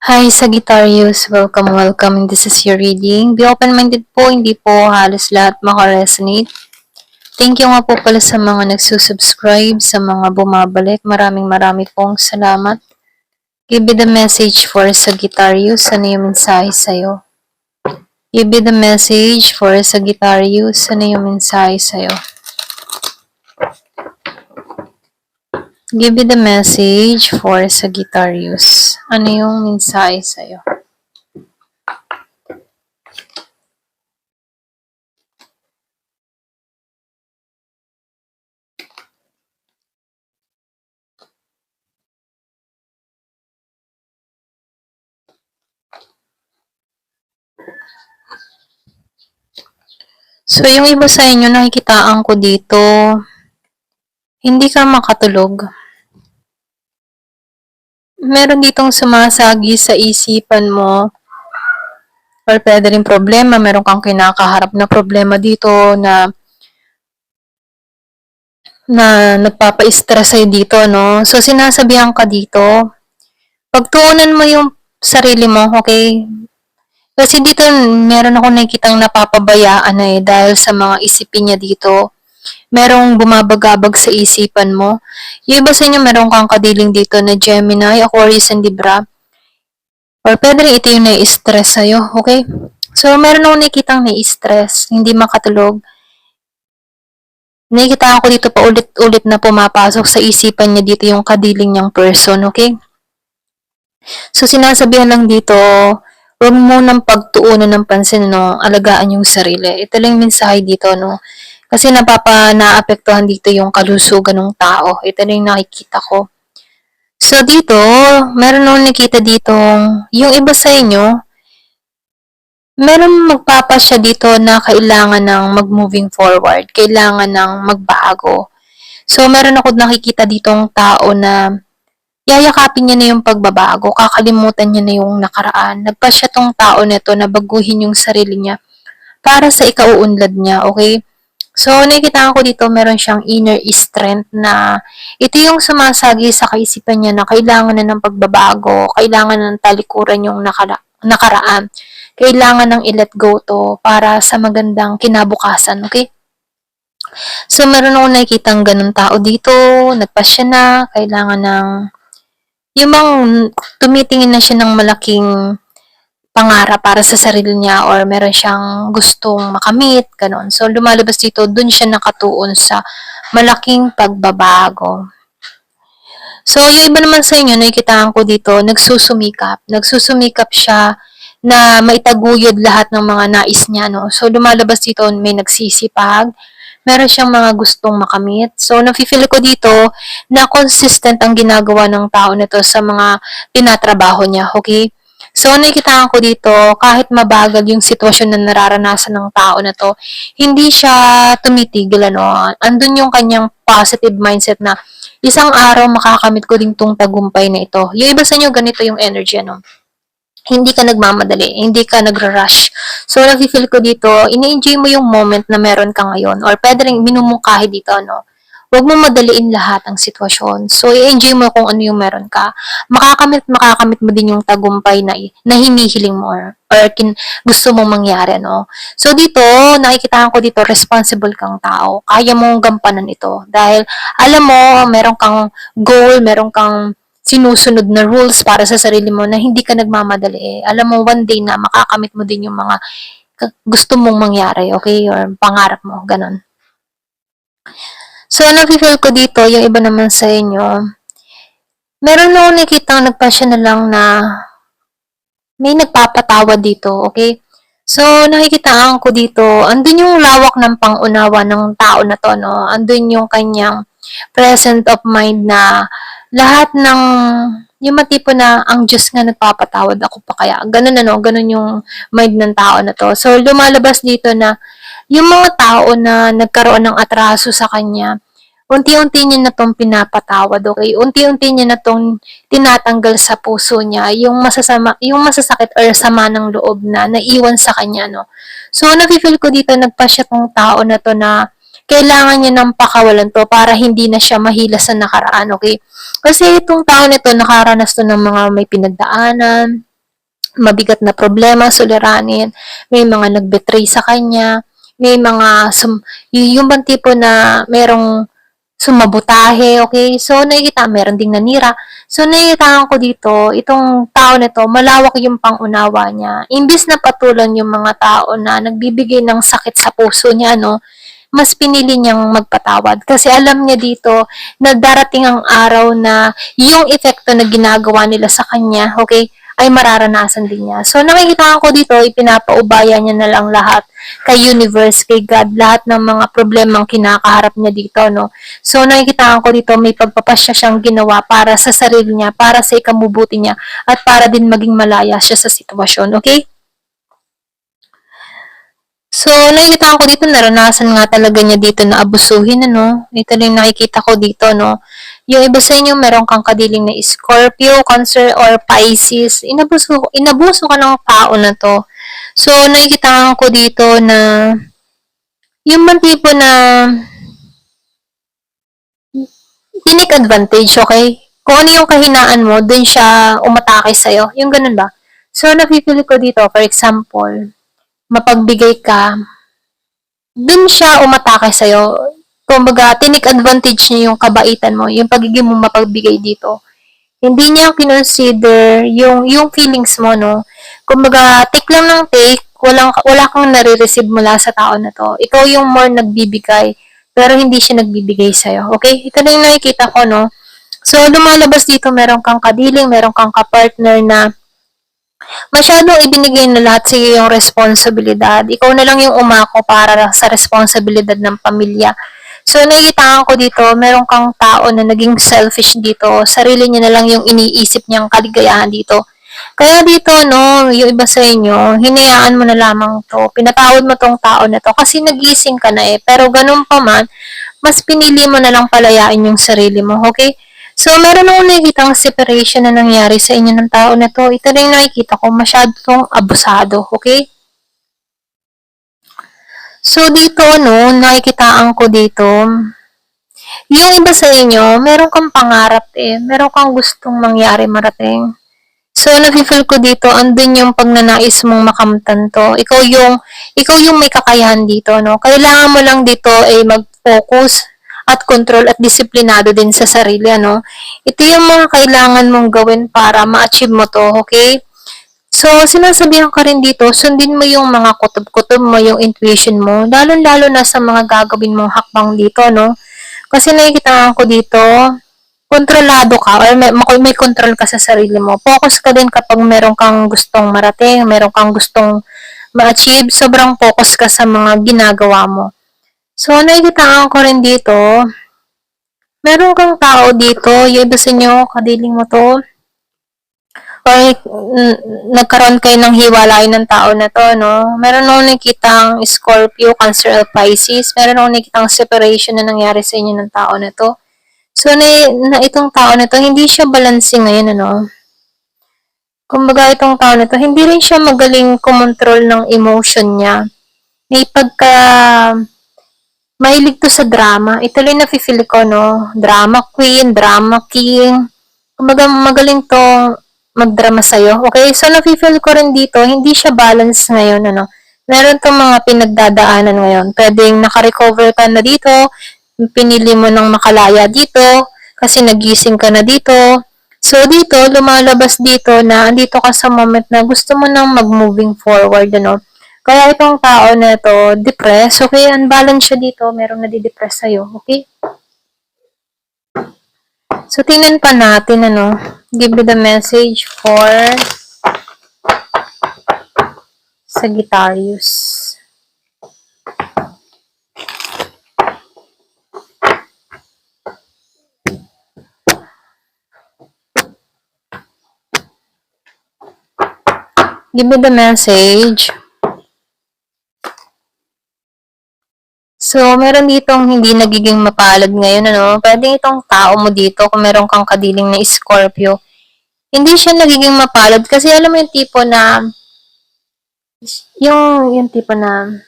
Hi Sagittarius, welcome. This is your reading. Be open-minded po, hindi po halos lahat makaresonate. Thank you nga po pala sa mga nagsusubscribe, sa mga bumabalik. Maraming pong salamat. Give me the message for Sagittarius. Ano yung mensahe sa'yo? Give me the message for Sagittarius. Ano yung mensahe sa'yo? Give me the message for Sagittarius. Ano yung mensahe sa'yo? So, yung iba sa inyo, nakikitaan ko dito, hindi ka makatulog. Meron ditong sumasagi sa isipan mo or pwede rin problema, meron kang kinakaharap na problema dito na nagpapa-stress sa'yo dito, no? So, sinasabihan ka dito, pagtuunan mo yung sarili mo, okay? Kasi dito, meron ako nakikitang napapabayaan na dahil sa mga isipin niya dito. Merong bumabagabag sa isipan mo. Yung iba sa inyo, meron kang kadiling dito na Gemini, Aquarius, and Libra. Or pwede rin ito yung nai-stress sa'yo, okay? So, meron akong nakikitang nai-stress, hindi makatulog. Nakikita ko dito pa ulit-ulit na pumapasok sa isipan niya dito yung kadiling niyang person, okay? So, sinasabihan lang dito, huwag mo nang pagtuunan ng pansin, no? Alagaan yung sarili. Ito lang yung mensahe dito, no? Kasi naapektuhan dito yung kalusugan ng tao. Ito lang yung nakikita ko. So, dito, meron akong nakita dito, yung iba sa inyo, meron magpapasya dito na kailangan ng mag-moving forward, kailangan ng magbago. So, meron ako nakikita ditong tao na yayakapin niya na yung pagbabago, kakalimutan niya na yung nakaraan. Nagpasya tong tao nito na baguhin yung sarili niya para sa ikauunlad niya, okay? So, nakikita ko dito, meron siyang inner strength na ito yung sumasagi sa kaisipan niya na kailangan na ng pagbabago, kailangan ng talikuran yung nakaraan, kailangan ng i-let go to para sa magandang kinabukasan, okay? So, meron akong nakikitang ganun tao dito, nagpasya na, kailangan ng, yung bang tumitingin na siya ng malaking pangarap para sa sarili niya or meron siyang gustong makamit, ganun. So, lumalabas dito, dun siya nakatuon sa malaking pagbabago. So, yung iba naman sa inyo, nakikitaan ko dito, nagsusumikap. Nagsusumikap siya na maitaguyod lahat ng mga nais niya, no? So, lumalabas dito, may nagsisipag, meron siyang mga gustong makamit. So, nafe-feel ko dito na consistent ang ginagawa ng tao nito sa mga tinatrabaho niya, okay? So, nakikitaan ko dito, kahit mabagal yung sitwasyon na nararanasan ng tao na to, hindi siya tumitigil, ano? Andun yung kanyang positive mindset na isang araw makakamit ko din tong tagumpay na ito. Yung iba sa inyo, ganito yung energy, ano? Hindi ka nagmamadali, hindi ka nagra-rush. So, nafe-feel ko dito, ini-enjoy mo yung moment na meron ka ngayon or pwede rin minumungkahi dito, no? Huwag mo madaliin lahat ang sitwasyon. So, i-enjoy mo kung ano yung meron ka. Makakamit mo din yung tagumpay na hinihiling mo or gusto mong mangyari, no? So, dito, nakikita ko dito, responsible kang tao. Kaya mong gampanan ito. Dahil, alam mo, meron kang goal, meron kang sinusunod na rules para sa sarili mo na hindi ka nagmamadali. Alam mo, one day na makakamit mo din yung mga gusto mong mangyari, okay? Or pangarap mo, ganun. So, nafe-feel ko dito, yung iba naman sa inyo, meron ako nakikita nagpasya na lang na may nagpapatawa dito, okay? So, nakikitaan ko dito, andun yung lawak ng pangunawa ng tao na to, no? Andun yung kanyang present of mind na lahat ng yung matipo na ang Diyos nga nagpapatawad ako pa kaya. Ganun ano, ganun yung mind ng tao na to. So, lumalabas dito na yung mga tao na nagkaroon ng atraso sa kanya, unti-unti niya na tong pinapatawad, okay? Unti-unti niya na tong tinatanggal sa puso niya yung masasakit or sama ng loob na naiwan sa kanya, no? So, nafe-feel ko dito, nagpasya tong tao na to na kailangan niya ng pakawalan to para hindi na siya mahila sa nakaraan, okay? Kasi itong tao nito nakaranas to ng mga may pinagdaanan, mabigat na problema, suliranin, may mga nag-betray sa kanya, may mga, yung bang tipo na merong sumabutahe, okay? So, nakikita, meron ding nanira. So, nakikita ko dito, itong tao na to, malawak yung pangunawa niya. Imbis na patulan yung mga tao na nagbibigay ng sakit sa puso niya, no? Mas pinili niyang magpatawad. Kasi alam niya dito na darating ang araw na yung epekto na ginagawa nila sa kanya, okay, ay mararanasan din niya. So, nakikita ko dito, ipinapaubaya niya na lang lahat kay universe, kay God, lahat ng mga problemang kinakaharap niya dito, no? So, nakikita ko dito, may pagpapasya siyang ginawa para sa sarili niya, para sa ikabubuti niya, at para din maging malaya siya sa sitwasyon, okay? So, nakikita ko dito, naranasan nga talaga niya dito na abusuhin, ano? Ito lang nakikita ko dito, no? Yung iba sa inyo, meron kang kadiling na Scorpio, Cancer, or Pisces. Inabuso ka ng tao na to. So, nakikita ko dito na yung man tipo na tinake advantage, okay? Kung ano yung kahinaan mo, dun siya umatake sa'yo. Yung ganun ba? So, napipili ko dito, for example, mapagbigay ka, dun siya umatake sa'yo. Kumbaga, tinake advantage niya yung kabaitan mo, yung pagiging mo mapagbigay dito. Hindi niya consider yung feelings mo, no? Kumbaga, take lang ng take, wala kang nare-receive mula sa tao na to. Ikaw yung more nagbibigay, pero hindi siya nagbibigay sa'yo. Okay? Ito na yung nakikita ko, no? So, lumalabas dito, meron kang kadiling, meron kang kapartner na masyadong ibinigay na lahat sa iyo yung responsibilidad. Ikaw na lang yung umako para sa responsibilidad ng pamilya. So, nakikita ko dito, meron kang tao na naging selfish dito. Sarili niya na lang yung iniisip niyang kaligayahan dito. Kaya dito, no, yung iba sa inyo, hinayaan mo na lamang to. Pinatawad mo tong tao na to kasi nagising ka na eh. Pero ganun pa man, mas pinili mo na lang palayain yung sarili mo, okay? So, meron akong nakikitang separation na nangyari sa inyo ng tao na to. Ito rin nakikita ko, masyadong abusado, okay? So, dito, no, nakikitaan ko dito, yung iba sa inyo, meron kang pangarap eh, meron kang gustong mangyari marating. So, nafe-feel ko dito, andun yung pagnanais mong makamtan to. Ikaw yung may kakayahan dito, no? Kailangan mo lang dito ay mag-focus at control at disiplinado din sa sarili, ano? Ito yung mga kailangan mong gawin para ma-achieve mo to, okay? So, sinasabihan ka rin dito, sundin mo yung mga kutob-kutob mo, yung intuition mo, lalo-lalo na sa mga gagawin mong hakbang dito, no? Kasi nakikita ko dito, kontrolado ka or may control ka sa sarili mo. Focus ka din kapag meron kang gustong marating, meron kang gustong ma-achieve, sobrang focus ka sa mga ginagawa mo. So, nakikita ko rin dito, meron kang tao dito, yung iba sa inyo, kadiling mo to, or nagkaroon kayo ng hiwalay ng tao na to, no? Meron akong nakikitang Scorpio, Cancer, or Pisces. Meron akong nakikitang separation na nangyari sa inyo ng tao na to. So, na itong tao na to, hindi siya balancing ngayon, ano? Kumbaga, itong tao na to, hindi rin siya magaling kumontrol ng emotion niya. May pagka, mahilig to sa drama. Ito rin nafe-feel ko, no? Drama queen, drama king. Kumbaga, magaling to magdrama sa'yo. Okay? So, nafe-feel ko rin dito, hindi siya balance ngayon, ano? Meron tong mga pinagdadaanan ngayon. Pwedeng nakarecover ka na dito, pinili mo ng makalaya dito, kasi nagising ka na dito. So, dito, lumalabas dito na andito ka sa moment na gusto mo nang mag-moving forward, ano? Kaya itong tao na ito, depressed, okay? Unbalance siya dito, merong nadidepress sa'yo, okay? So, tingnan pa natin, ano? Give me the message for Sagittarius. Give me the message. So, meron ditong hindi nagiging mapalad ngayon, ano? Pwede itong tao mo dito, kung meron kang kadiling na Scorpio, hindi siya nagiging mapalad kasi alam mo yung tipo na, yung tipo na,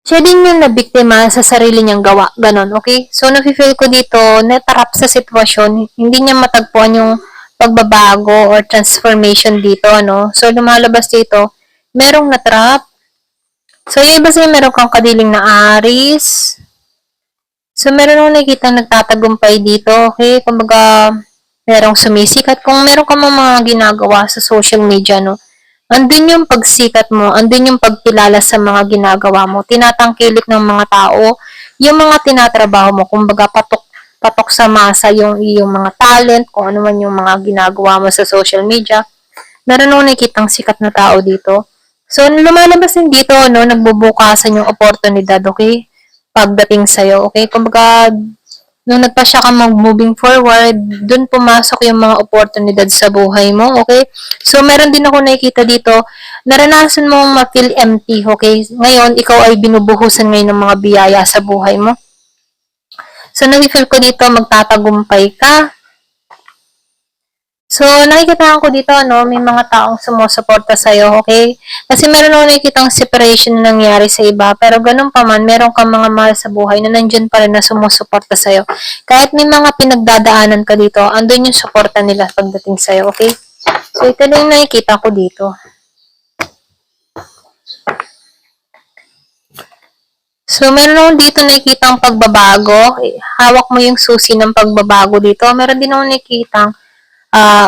siya din yung nabiktima sa sarili niyang gawa, ganon, okay? So, nafe-feel ko dito, natarap sa sitwasyon, hindi niya matagpuan yung pagbabago or transformation dito, ano. So, lumalabas dito, merong na-trap. So, yung iba sa'yo, meron kang kadiling na Aries. So, meron akong nakikita nagtatagumpay dito, okay? Kumbaga, merong sumisikat. Kung meron ka mga ginagawa sa social media, no, andun yung pagsikat mo, andun yung pagkilala sa mga ginagawa mo. Tinatangkilik ng mga tao, yung mga tinatrabaho mo. Kumbaga, patok sa masa yung iyong mga talent, kung ano man yung mga ginagawa mo sa social media. Meron akong nakikitang sikat na tao dito. So, lumalabas din dito, no, nagbubukasan yung oportunidad, okay? Pagdating sa'yo, okay? Kumbaga, nung nagpasya ka mag-moving forward, dun pumasok yung mga oportunidad sa buhay mo, okay? So, meron din ako nakikita dito, naranasan mong ma-feel empty, okay? Ngayon, ikaw ay binubuhusan ngayon ng mga biyaya sa buhay mo. So, na-feel ko dito, magtatagumpay ka. So, nakikita ko dito, no, may mga taong sumusuporta sa'yo, okay? Kasi meron ako nakikitang separation na nangyari sa iba, pero ganun pa man, meron kang mga mahal sa buhay na nandyan pa rin na sumusuporta sa'yo. Kahit may mga pinagdadaanan ka dito, andun yung suporta nila pagdating sa'yo, okay? So, ito na yung nakikita ko dito. So, meron ako dito nakikitang pagbabago. Hawak mo yung susi ng pagbabago dito. Meron din ako nakikitang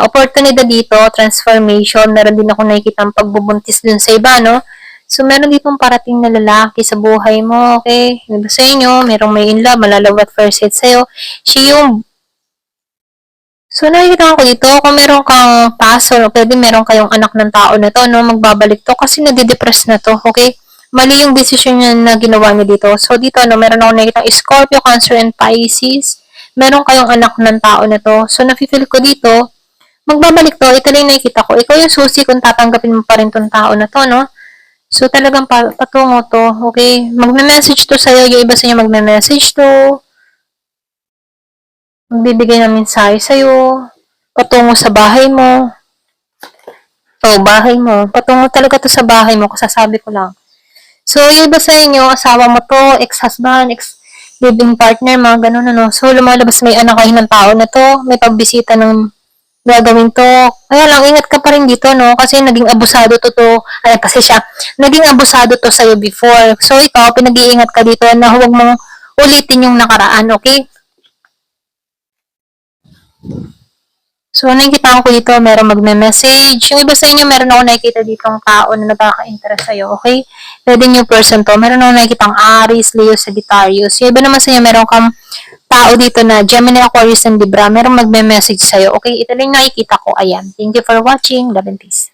oportunidad dito, transformation. Meron din ako nakikitang pagbubuntis dun sa iba, no? So, meron ditong parating na lalaki sa buhay mo, okay? Iba sa inyo, merong may in love, malalawat first hit sa'yo. Siya yung So, nakikita ko dito, kung meron kang paso, pwede meron kayong anak ng tao na to, no, magbabalik to, kasi nadidepress na to, okay? Mali yung decision niya na ginawa niya dito. So, dito, no, meron ako nakikita Scorpio, Cancer, and Pisces. Meron kayong anak ng tao na to. So, nafe-feel ko dito, magbabalik to, ito lang nakikita ko. Ikaw yung susi kung tatanggapin mo pa rin tong tao na to, no? So, talagang patungo to, okay? Magme-message to sa'yo, yung iba sa inyo magme-message to, magbibigay ng mensahe sa'yo, patungo sa bahay mo. Bahay mo. Patungo talaga to sa bahay mo, kasasabi ko lang. So, yung iba sa inyo, asawa mo to, ex-husband, ex-living partner, mga ganun, ano. So, lumalabas may anak kayo ng tao na to, may pagbisita ng gagawin to. Kaya lang, ingat ka pa rin dito, no? Kasi naging abusado kasi siya, naging abusado to sa'yo before. So, ikaw, pinag-iingat ka dito na huwag mong ulitin yung nakaraan, okay? So, nakikita ko dito, meron magme-message. Yung iba sa inyo, meron ako nakikita ditong tao na nagkaka-interest sa'yo, okay? Pwede new person to. Meron ako nakikita Aries, Leo, Sagittarius. Yung iba naman sa inyo, meron kang tao dito na Gemini, Aquarius, and Libra. Meron magme-message sa'yo, okay? Ito lang nakikita ko. Ayan. Thank you for watching. Love and peace.